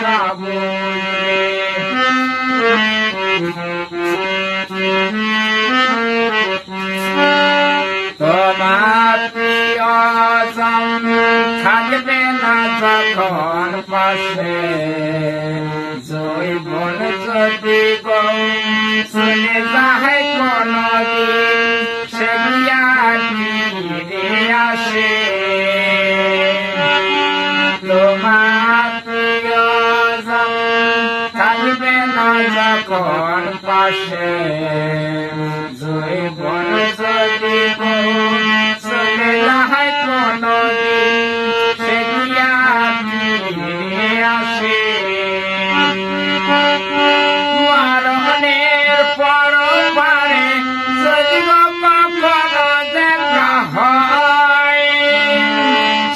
ভালোবাসা বুঝবে তোমার প্রিয়জন থাকবে না যখন পাশে জৈবন যদি চলে যায় কোনদিন সে ফিরে আসে তোমার প্রিয়জন থাকবে না যখন পাশে জৈবন যদি চলে যায় কোনদিন সে ফিরে আসে মরণের পর পারে যদি কখনো দেখা হয়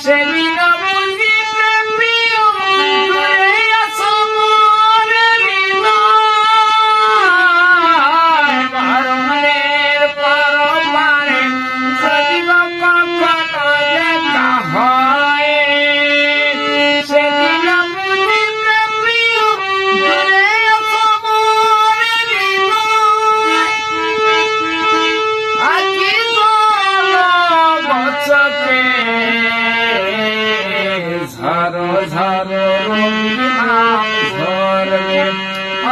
সেদিন বুঝিবে প্রিয় দূরে আছো মোর হৃদয় মরণের পর পারে যদি কখনো দেখা হয় সেদিন বুঝিবে প্রিয় দূরে আছো মোর হৃদয় আকি বছকে ঝরো ঝরো রঙিন ঝরবে ও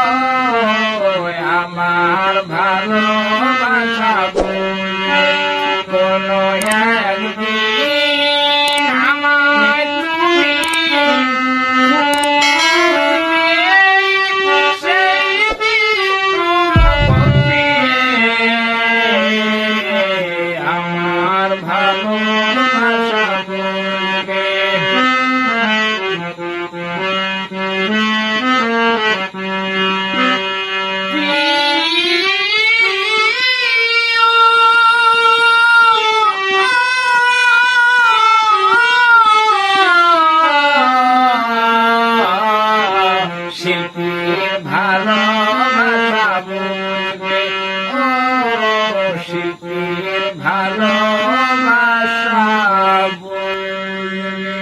আমার ভালোবাসা বুঝবে কোনো একদিন আমায় তুমি খুঁজবে সেই দিন বলবে আমার ভালোবাসা বুঝবে শিল্পীর ভালোবাসা বুঝবে ও শিল্পীর ভালোবাসা বুঝবে